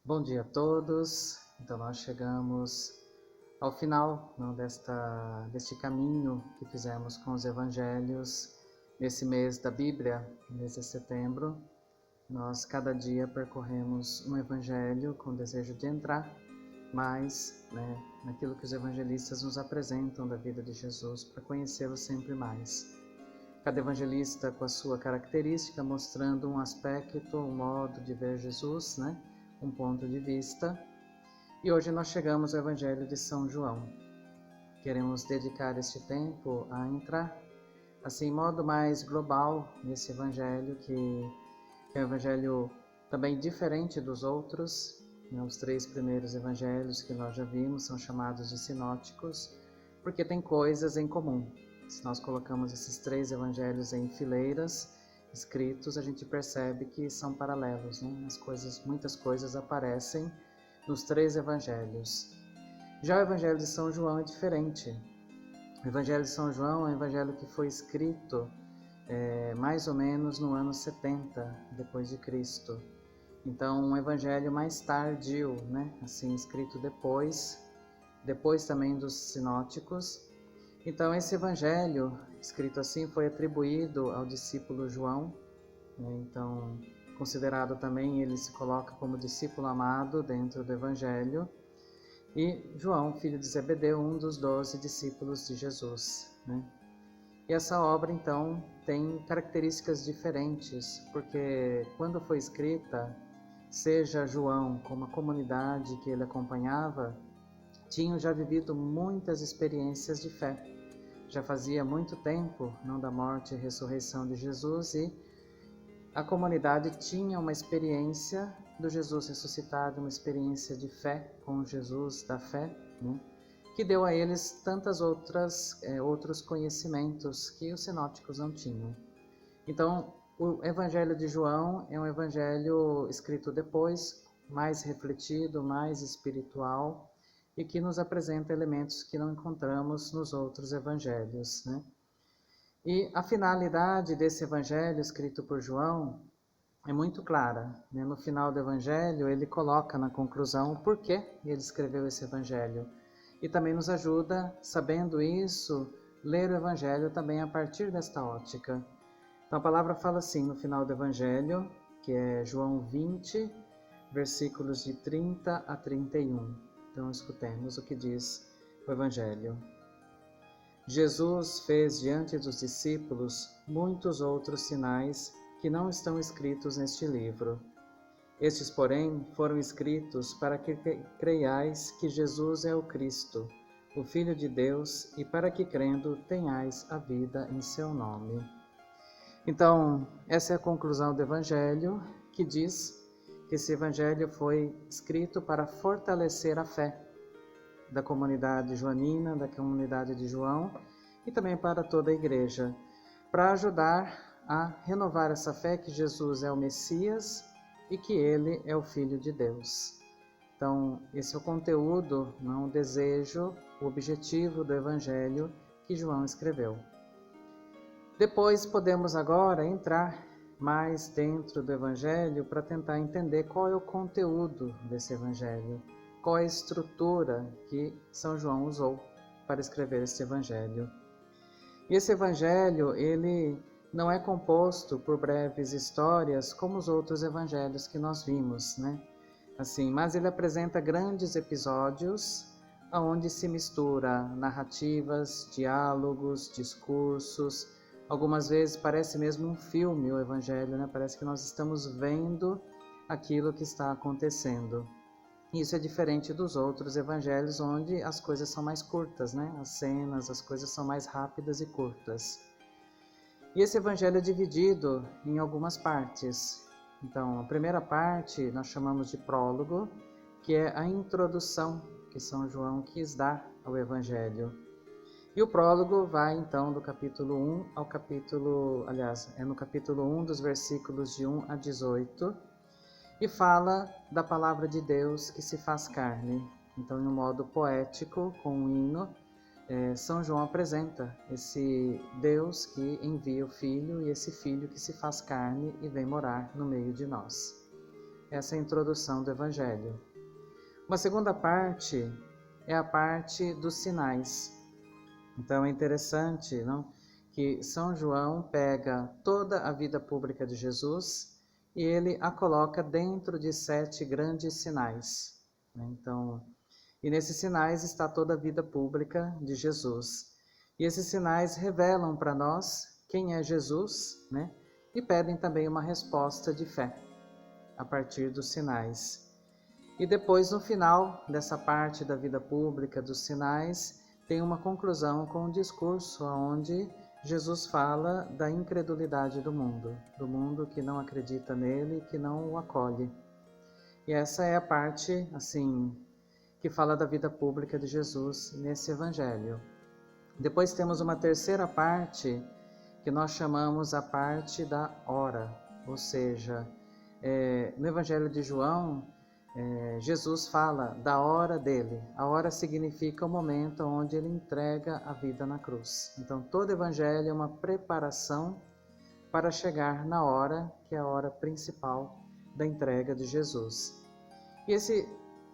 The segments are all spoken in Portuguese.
Bom dia a todos. Então nós chegamos ao final deste caminho que fizemos com os evangelhos nesse mês da Bíblia, mês de setembro. Nós cada dia percorremos um evangelho com o desejo de entrar mais naquilo que os evangelistas nos apresentam da vida de Jesus para conhecê-lo sempre mais. Cada evangelista com a sua característica, mostrando um aspecto, um modo de ver Jesus, um ponto de vista. E hoje nós chegamos ao Evangelho de São João. Queremos dedicar este tempo a entrar, assim, em modo mais global, nesse Evangelho, que é um Evangelho também diferente dos outros. Os 3 primeiros Evangelhos que nós já vimos são chamados de sinóticos, porque tem coisas em comum. Se nós colocamos esses 3 Evangelhos em fileiras, escritos, a gente percebe que são paralelos, muitas coisas aparecem nos 3 evangelhos. Já o Evangelho de São João é diferente. O Evangelho de São João é um evangelho que foi escrito mais ou menos no ano 70 depois de Cristo. Então, um evangelho mais tardio, assim, escrito depois também dos sinóticos. Então, esse evangelho, escrito assim, foi atribuído ao discípulo João, então, considerado também, ele se coloca como discípulo amado dentro do evangelho, e João, filho de Zebedeu, um dos 12 discípulos de Jesus. E essa obra, então, tem características diferentes, porque quando foi escrita, seja João como a comunidade que ele acompanhava, tinham já vivido muitas experiências de fé. Já fazia muito tempo, não da morte e ressurreição de Jesus, e a comunidade tinha uma experiência do Jesus ressuscitado, uma experiência de fé com Jesus da fé, que deu a eles tantas outros conhecimentos que os sinóticos não tinham. Então, o Evangelho de João é um evangelho escrito depois, mais refletido, mais espiritual, e que nos apresenta elementos que não encontramos nos outros evangelhos. E a finalidade desse evangelho escrito por João é muito clara. No final do evangelho, ele coloca na conclusão o porquê ele escreveu esse evangelho. E também nos ajuda, sabendo isso, ler o evangelho também a partir desta ótica. Então a palavra fala assim no final do evangelho, que é João 20, versículos de 30 a 31. Então escutemos o que diz o evangelho. Jesus fez diante dos discípulos muitos outros sinais que não estão escritos neste livro. Estes, porém, foram escritos para que creiais que Jesus é o Cristo, o Filho de Deus, e para que, crendo, tenhais a vida em seu nome. Então, essa é a conclusão do Evangelho, que diz que esse Evangelho foi escrito para fortalecer a fé da comunidade joanina, da comunidade de João, e também para toda a igreja, para ajudar a renovar essa fé que Jesus é o Messias e que ele é o Filho de Deus. Então, esse é o conteúdo, o desejo, o objetivo do Evangelho que João escreveu. Depois podemos agora entrar mais dentro do Evangelho para tentar entender qual é o conteúdo desse Evangelho, qual é a estrutura que São João usou para escrever este Evangelho. E esse Evangelho, ele não é composto por breves histórias como os outros Evangelhos que nós vimos, Assim, mas ele apresenta grandes episódios onde se mistura narrativas, diálogos, discursos. Algumas vezes parece mesmo um filme o Evangelho, Parece que nós estamos vendo aquilo que está acontecendo. Isso é diferente dos outros evangelhos, onde as coisas são mais curtas, As cenas, as coisas são mais rápidas e curtas. E esse evangelho é dividido em algumas partes. Então, a primeira parte nós chamamos de prólogo, que é a introdução que São João quis dar ao evangelho. E o prólogo vai, então, do capítulo 1 ao capítulo... no capítulo 1, dos versículos de 1 a 18, e fala da palavra de Deus que se faz carne. Então, em um modo poético, com um hino, São João apresenta esse Deus que envia o Filho e esse Filho que se faz carne e vem morar no meio de nós. essa introdução do Evangelho. Uma segunda parte é a parte dos sinais. Então é interessante, não, que São João pega toda a vida pública de Jesus e ele a coloca dentro de 7 grandes sinais. Então, e nesses sinais está toda a vida pública de Jesus. E esses sinais revelam para nós quem é Jesus, né? E pedem também uma resposta de fé a partir dos sinais. E depois, no final dessa parte da vida pública dos sinais, tem uma conclusão com um discurso onde Jesus fala da incredulidade do mundo que não acredita nele, que não o acolhe. E essa é a parte, assim, que fala da vida pública de Jesus nesse Evangelho. Depois temos uma terceira parte, que nós chamamos a parte da hora, ou seja, no Evangelho de João, Jesus fala da hora dele. A hora significa o momento onde ele entrega a vida na cruz. Então, todo Evangelho é uma preparação para chegar na hora, que é a hora principal da entrega de Jesus. E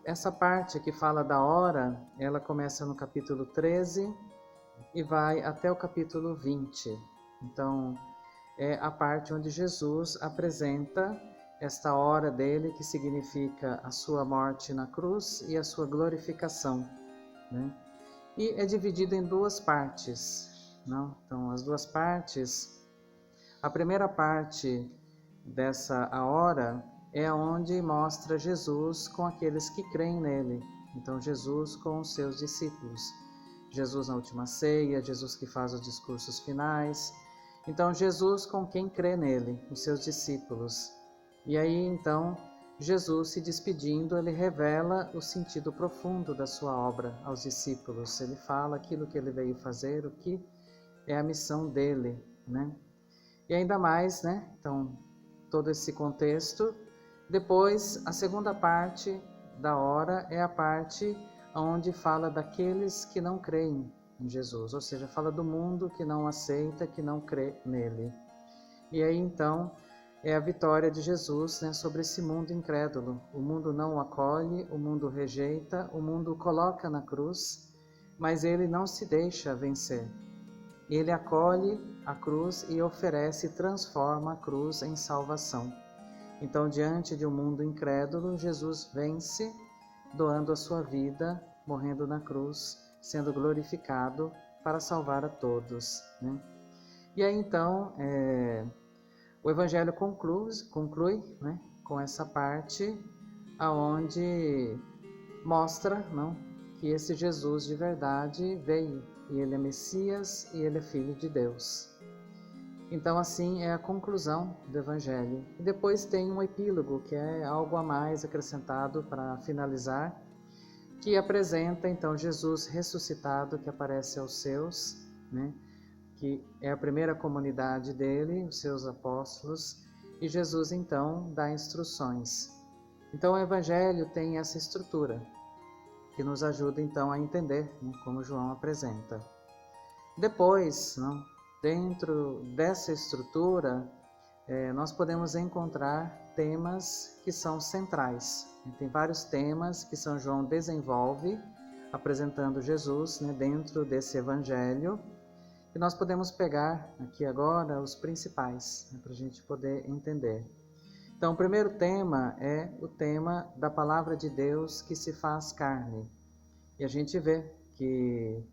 essa parte que fala da hora, ela começa no capítulo 13 e vai até o capítulo 20. Então, é a parte onde Jesus apresenta esta hora dele, que significa a sua morte na cruz e a sua glorificação, né? E é dividido em 2 partes, não? Então, as 2 partes, a primeira parte dessa hora é onde mostra Jesus com aqueles que creem nele. Então, Jesus com os seus discípulos. Jesus na última ceia, Jesus que faz os discursos finais. Então, Jesus com quem crê nele, os seus discípulos. E aí, então, Jesus se despedindo, ele revela o sentido profundo da sua obra aos discípulos. Ele fala aquilo que ele veio fazer, o que é a missão dele, né? E ainda mais, né? Então, todo esse contexto. Depois, a segunda parte da hora é a parte onde fala daqueles que não creem em Jesus, ou seja, fala do mundo que não aceita, que não crê nele. E aí, então, é a vitória de Jesus, né, sobre esse mundo incrédulo. O mundo não o acolhe, o mundo rejeita, o mundo o coloca na cruz, mas ele não se deixa vencer. Ele acolhe a cruz e oferece e transforma a cruz em salvação. Então, diante de um mundo incrédulo, Jesus vence, doando a sua vida, morrendo na cruz, sendo glorificado para salvar a todos, né? E aí, então, o Evangelho conclui, né, com essa parte aonde mostra, não, que esse Jesus de verdade veio, e ele é Messias e ele é Filho de Deus. Então, assim, é a conclusão do Evangelho. E depois tem um epílogo, que é algo a mais acrescentado para finalizar, que apresenta, então, Jesus ressuscitado, que aparece aos seus, né, que é a primeira comunidade dele, os seus apóstolos, e Jesus, então, dá instruções. Então, o Evangelho tem essa estrutura, que nos ajuda, então, a entender, né, como João apresenta. Depois, não, dentro dessa estrutura, nós podemos encontrar temas que são centrais. Tem vários temas que São João desenvolve, apresentando Jesus, né, dentro desse Evangelho, e nós podemos pegar aqui agora os principais, né, para a gente poder entender. Então, o primeiro tema é o tema da Palavra de Deus que se faz carne. E a gente vê que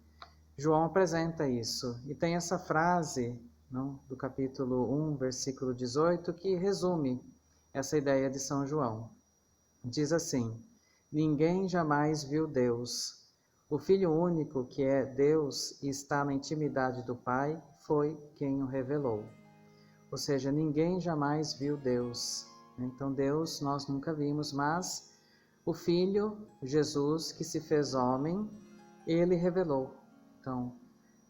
João apresenta isso. E tem essa frase, não, do capítulo 1, versículo 18, que resume essa ideia de São João. Diz assim: ninguém jamais viu Deus. O Filho único, que é Deus e está na intimidade do Pai, foi quem o revelou. Ou seja, ninguém jamais viu Deus. Então, Deus nós nunca vimos, mas o Filho, Jesus, que se fez homem, ele revelou. Então,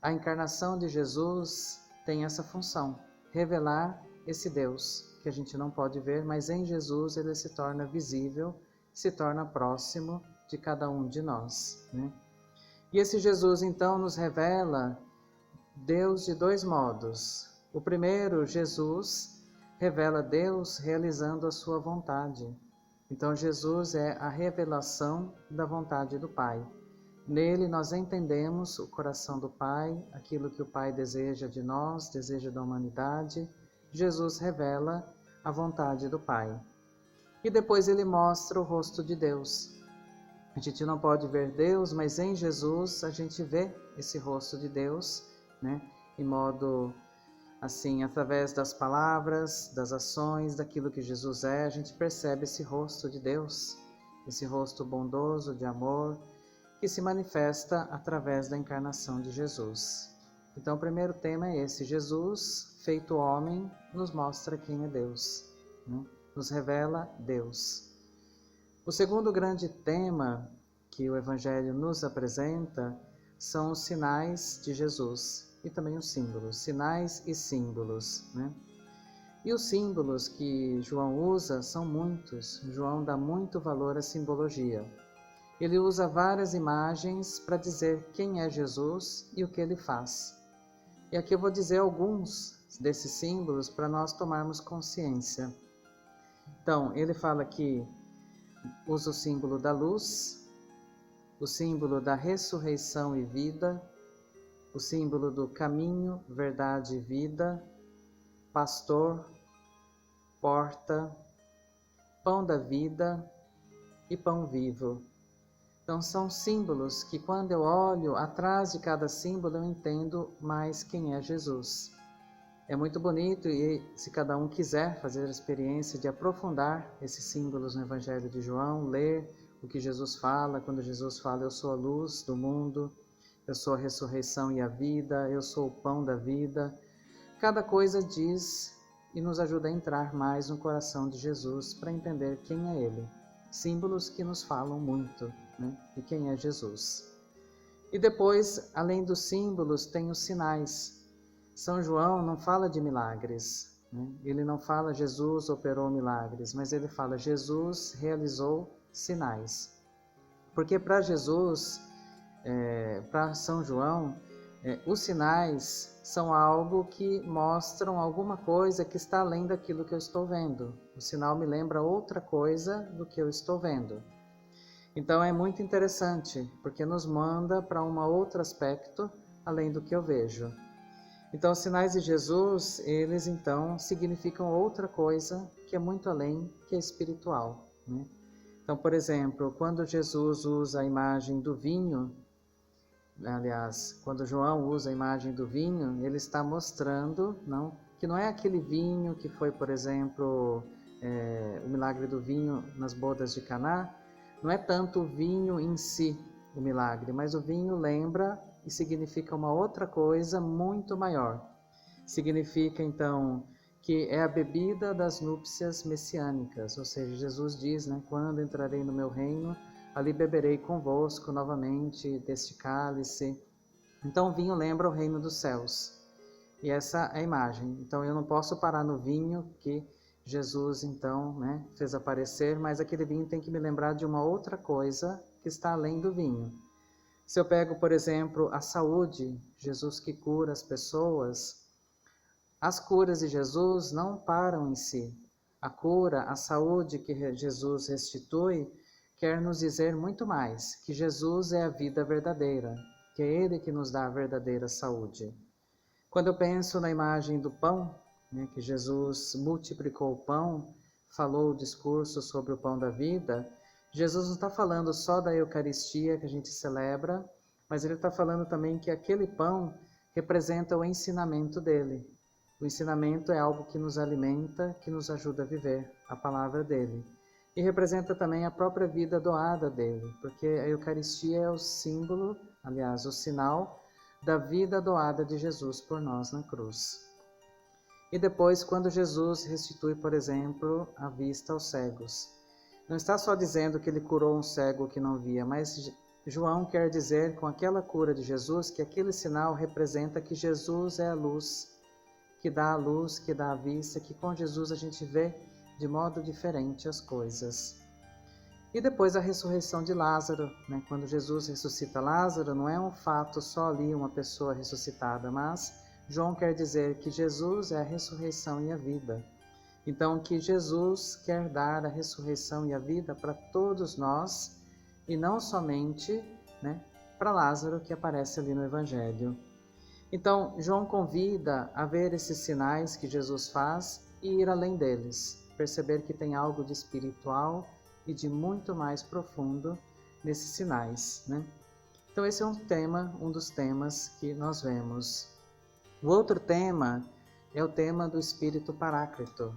a encarnação de Jesus tem essa função, revelar esse Deus, que a gente não pode ver, mas em Jesus ele se torna visível, se torna próximo de cada um de nós, né? E esse Jesus, então, nos revela Deus de 2 modos. O primeiro, Jesus, revela Deus realizando a sua vontade. Então Jesus é a revelação da vontade do Pai. Nele nós entendemos o coração do Pai, aquilo que o Pai deseja de nós, deseja da humanidade. Jesus revela a vontade do Pai. E depois ele mostra o rosto de Deus. A gente não pode ver Deus, mas em Jesus a gente vê esse rosto de Deus, né? Em modo assim, através das palavras, das ações, daquilo que Jesus é, a gente percebe esse rosto de Deus, esse rosto bondoso, de amor, que se manifesta através da encarnação de Jesus. Então o primeiro tema é esse: Jesus, feito homem, nos mostra quem é Deus, né? Nos revela Deus. O segundo grande tema que o Evangelho nos apresenta são os sinais de Jesus e também os símbolos, sinais e símbolos, né? E os símbolos que João usa são muitos. João dá muito valor à simbologia. Ele usa várias imagens para dizer quem é Jesus e o que ele faz. E aqui eu vou dizer alguns desses símbolos para nós tomarmos consciência. Então, ele fala que usa o símbolo da luz, o símbolo da ressurreição e vida, o símbolo do caminho, verdade e vida, pastor, porta, pão da vida e pão vivo. Então são símbolos que quando eu olho atrás de cada símbolo eu entendo mais quem é Jesus. É muito bonito e se cada um quiser fazer a experiência de aprofundar esses símbolos no Evangelho de João, ler o que Jesus fala, quando Jesus fala eu sou a luz do mundo, eu sou a ressurreição e a vida, eu sou o pão da vida. Cada coisa diz e nos ajuda a entrar mais no coração de Jesus para entender quem é Ele. Símbolos que nos falam muito, né, de quem é Jesus. E depois, além dos símbolos, tem os sinais. São João não fala de milagres, né? Ele não fala Jesus operou milagres, mas ele fala Jesus realizou sinais. Porque para Jesus, para São João, os sinais são algo que mostram alguma coisa que está além daquilo que eu estou vendo. O sinal me lembra outra coisa do que eu estou vendo. Então é muito interessante, porque nos manda para um outro aspecto além do que eu vejo. Então os sinais de Jesus, eles então significam outra coisa que é muito além, que é espiritual, né? Então, por exemplo, quando Jesus usa a imagem do vinho, aliás, quando João usa a imagem do vinho, ele está mostrando que não é aquele vinho que foi, por exemplo, o milagre do vinho nas bodas de Caná, não é tanto o vinho em si o milagre, mas o vinho lembra e significa uma outra coisa muito maior. Significa, então, que é a bebida das núpcias messiânicas, ou seja, Jesus diz, né, quando entrarei no meu reino, ali beberei convosco novamente deste cálice. Então o vinho lembra o reino dos céus. E essa é a imagem. Então eu não posso parar no vinho que Jesus então, né, fez aparecer, mas aquele vinho tem que me lembrar de uma outra coisa que está além do vinho. Se eu pego, por exemplo, a saúde, Jesus que cura as pessoas, as curas de Jesus não param em si. A cura, a saúde que Jesus restitui, quer nos dizer muito mais, que Jesus é a vida verdadeira, que é Ele que nos dá a verdadeira saúde. Quando eu penso na imagem do pão, né, que Jesus multiplicou o pão, falou o discurso sobre o pão da vida, Jesus não está falando só da Eucaristia que a gente celebra, mas Ele está falando também que aquele pão representa o ensinamento dele. O ensinamento é algo que nos alimenta, que nos ajuda a viver a palavra dele. E representa também a própria vida doada dele, porque a Eucaristia é o símbolo, aliás, o sinal da vida doada de Jesus por nós na cruz. E depois, quando Jesus restitui, por exemplo, a vista aos cegos. Não está só dizendo que ele curou um cego que não via, mas João quer dizer com aquela cura de Jesus que aquele sinal representa que Jesus é a luz, que dá a luz, que dá a vista, que com Jesus a gente vê de modo diferente as coisas. E depois a ressurreição de Lázaro, né? Quando Jesus ressuscita Lázaro, não é um fato só ali, uma pessoa ressuscitada, mas João quer dizer que Jesus é a ressurreição e a vida. Então, que Jesus quer dar a ressurreição e a vida para todos nós, e não somente, né, para Lázaro, que aparece ali no Evangelho. Então, João convida a ver esses sinais que Jesus faz e ir além deles, perceber que tem algo de espiritual e de muito mais profundo nesses sinais, né? Então, esse é um dos temas que nós vemos. O outro tema é o tema do Espírito Paráclito.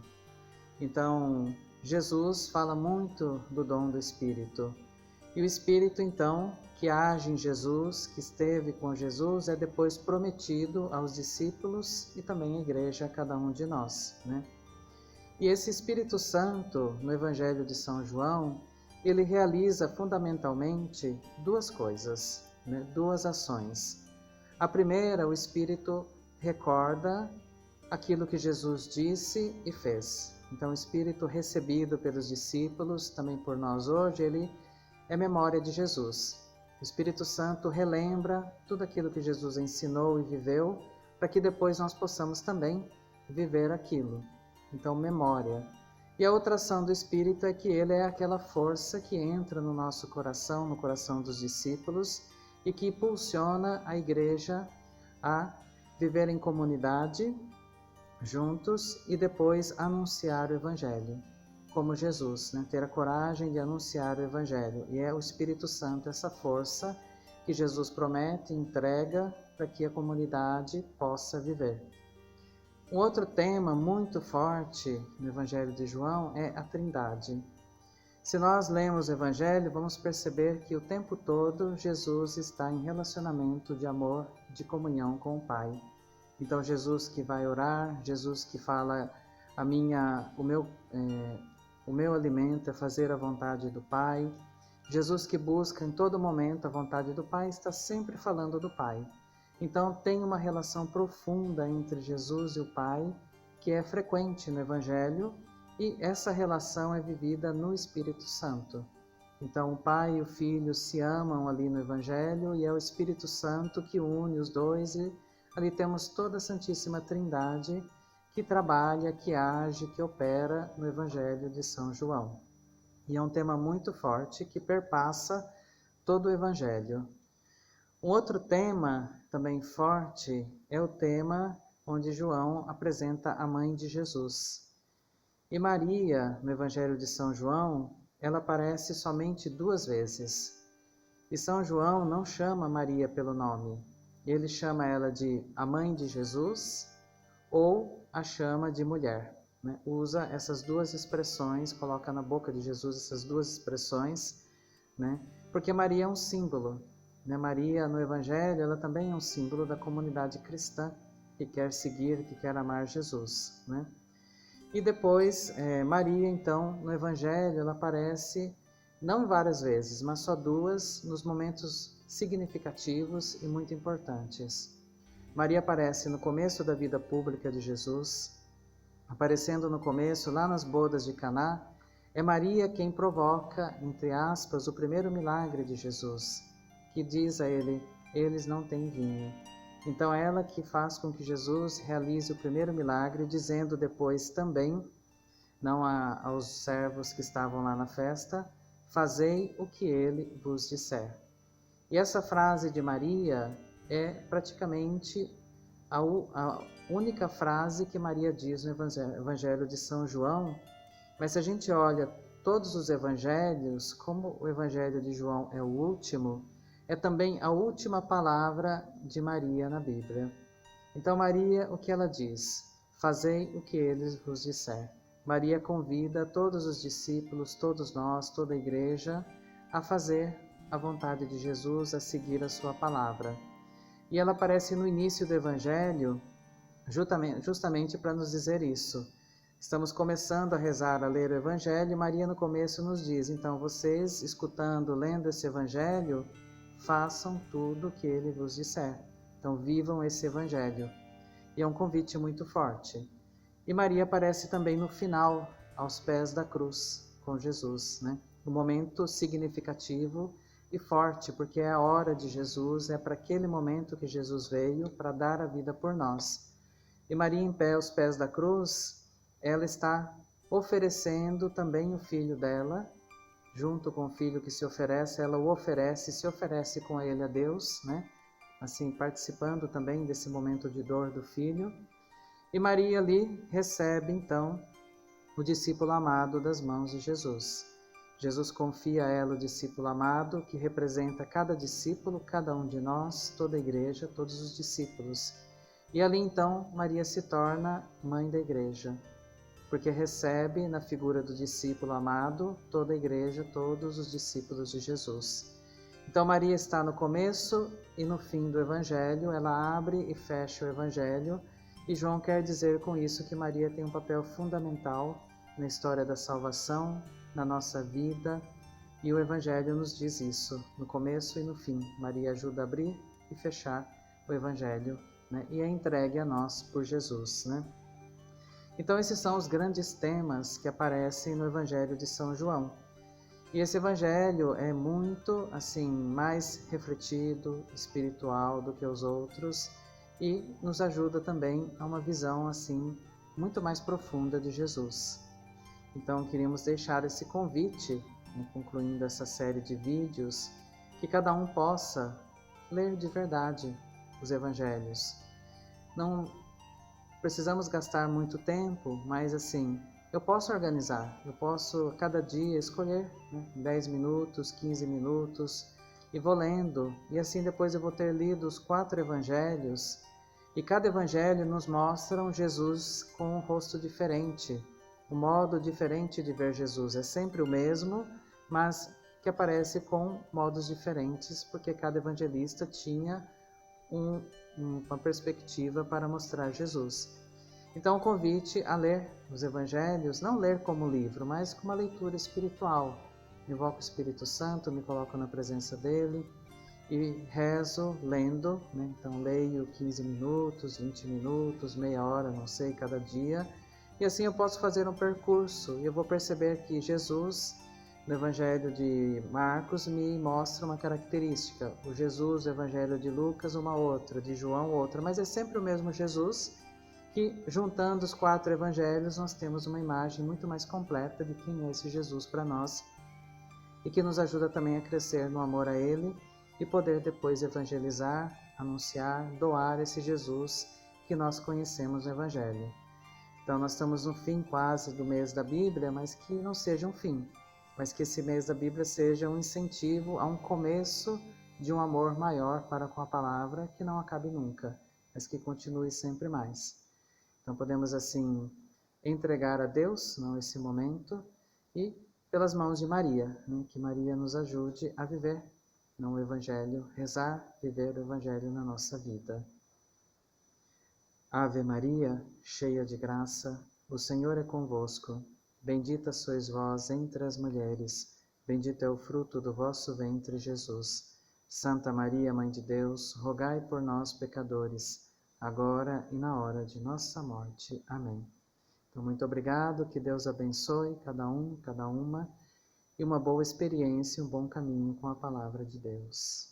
Então, Jesus fala muito do dom do Espírito. E o Espírito, então, que age em Jesus, que esteve com Jesus, é depois prometido aos discípulos e também à igreja, a cada um de nós, né? E esse Espírito Santo, no Evangelho de São João, ele realiza fundamentalmente duas coisas, né? Duas ações. A primeira, o Espírito recorda aquilo que Jesus disse e fez. Então, o Espírito recebido pelos discípulos, também por nós hoje, ele é memória de Jesus. O Espírito Santo relembra tudo aquilo que Jesus ensinou e viveu, para que depois nós possamos também viver aquilo. Então, memória. E a outra ação do Espírito é que ele é aquela força que entra no nosso coração, no coração dos discípulos, e que impulsiona a igreja a viver em comunidade, juntos, e depois anunciar o Evangelho, como Jesus, né? Ter a coragem de anunciar o Evangelho. E é o Espírito Santo, essa força que Jesus promete e entrega para que a comunidade possa viver. Um outro tema muito forte no Evangelho de João é a Trindade. Se nós lemos o Evangelho, vamos perceber que o tempo todo Jesus está em relacionamento de amor, de comunhão com o Pai. Então, Jesus que vai orar, Jesus que fala, o meu alimento é fazer a vontade do Pai. Jesus que busca em todo momento a vontade do Pai, está sempre falando do Pai. Então, tem uma relação profunda entre Jesus e o Pai, que é frequente no Evangelho, e essa relação é vivida no Espírito Santo. Então, o Pai e o Filho se amam ali no Evangelho, e é o Espírito Santo que une os dois, e ali temos toda a Santíssima Trindade que trabalha, que age, que opera no Evangelho de São João. E é um tema muito forte que perpassa todo o Evangelho. Um outro tema também forte é o tema onde João apresenta a mãe de Jesus. E Maria, no Evangelho de São João, ela aparece somente 2 vezes. E São João não chama Maria pelo nome. Ele chama ela de a mãe de Jesus ou a chama de mulher, né? Usa essas duas expressões, coloca na boca de Jesus essas duas expressões, né? Porque Maria é um símbolo. Maria, no Evangelho, ela também é um símbolo da comunidade cristã que quer seguir, que quer amar Jesus, né? E depois, Maria, então, no Evangelho, ela aparece não várias vezes, mas só 2 nos momentos significativos e muito importantes. Maria aparece no começo da vida pública de Jesus, aparecendo no começo, lá nas bodas de Caná. É Maria quem provoca, entre aspas, o primeiro milagre de Jesus, que diz a ele, eles não têm vinho. Então é ela que faz com que Jesus realize o primeiro milagre, dizendo depois também, não aos servos que estavam lá na festa, fazei o que ele vos disser. E essa frase de Maria é praticamente a única frase que Maria diz no Evangelho de São João. Mas se a gente olha todos os evangelhos, como o Evangelho de João é o último, é também a última palavra de Maria na Bíblia. Então Maria, o que ela diz? Fazei o que ele vos disser. Maria convida todos os discípulos, todos nós, toda a igreja, a fazer a vontade de Jesus, a seguir a sua palavra. E ela aparece no início do Evangelho justamente para nos dizer isso. Estamos começando a rezar, a ler o Evangelho, e Maria no começo nos diz, então vocês, escutando, lendo esse Evangelho, façam tudo o que ele vos disser. Então vivam esse Evangelho. E é um convite muito forte. E Maria aparece também no final, aos pés da cruz, com Jesus, né? Um momento significativo e forte, porque é a hora de Jesus, é para aquele momento que Jesus veio para dar a vida por nós. E Maria em pé aos pés da cruz, ela está oferecendo também o filho dela, junto com o filho que se oferece, ela o oferece, se oferece com ele a Deus, né? Assim, participando também desse momento de dor do filho. E Maria ali recebe, então, o discípulo amado das mãos de Jesus. Jesus confia a ela o discípulo amado, que representa cada discípulo, cada um de nós, toda a igreja, todos os discípulos. E ali, então, Maria se torna mãe da igreja, porque recebe na figura do discípulo amado toda a igreja, todos os discípulos de Jesus. Então Maria está no começo e no fim do Evangelho, ela abre e fecha o Evangelho, e João quer dizer com isso que Maria tem um papel fundamental na história da salvação, na nossa vida, e o Evangelho nos diz isso, no começo e no fim. Maria ajuda a abrir e fechar o Evangelho, né? E é entregue a nós por Jesus, né? Então esses são os grandes temas que aparecem no Evangelho de São João. E esse Evangelho é muito, assim, mais refletido, espiritual do que os outros, e nos ajuda também a uma visão, assim, muito mais profunda de Jesus. Então queríamos deixar esse convite, né, concluindo essa série de vídeos, que cada um possa ler de verdade os Evangelhos. Não precisamos gastar muito tempo, mas assim, eu posso organizar, eu posso cada dia escolher, né, 10 minutos, 15 minutos, e vou lendo, e assim depois eu vou ter lido os 4 evangelhos, e cada evangelho nos mostra um Jesus com um rosto diferente, um modo diferente de ver Jesus. É sempre o mesmo, mas que aparece com modos diferentes, porque cada evangelista tinha uma perspectiva para mostrar Jesus. Então, o convite a ler os evangelhos, não ler como livro, mas como uma leitura espiritual. Invoco o Espírito Santo, me coloco na presença dele e rezo lendo, né? Então leio 15 minutos, 20 minutos, meia hora, não sei, cada dia. E assim eu posso fazer um percurso e eu vou perceber que Jesus, no Evangelho de Marcos, me mostra uma característica. O Jesus do Evangelho de Lucas, uma outra, de João, outra. Mas é sempre o mesmo Jesus, que juntando os 4 evangelhos nós temos uma imagem muito mais completa de quem é esse Jesus para nós e que nos ajuda também a crescer no amor a Ele e poder depois evangelizar, anunciar, doar esse Jesus que nós conhecemos no Evangelho. Então nós estamos no fim quase do mês da Bíblia, mas que não seja um fim, mas que esse mês da Bíblia seja um incentivo a um começo de um amor maior para com a palavra que não acabe nunca, mas que continue sempre mais. Então podemos assim entregar a Deus, não, esse momento, e pelas mãos de Maria, né, que Maria nos ajude a viver no Evangelho, rezar, viver o Evangelho na nossa vida. Ave Maria, cheia de graça, o Senhor é convosco. Bendita sois vós entre as mulheres, bendito é o fruto do vosso ventre, Jesus. Santa Maria, Mãe de Deus, rogai por nós, pecadores, agora e na hora de nossa morte. Amém. Então, muito obrigado, que Deus abençoe cada um, cada uma, e uma boa experiência, um bom caminho com a palavra de Deus.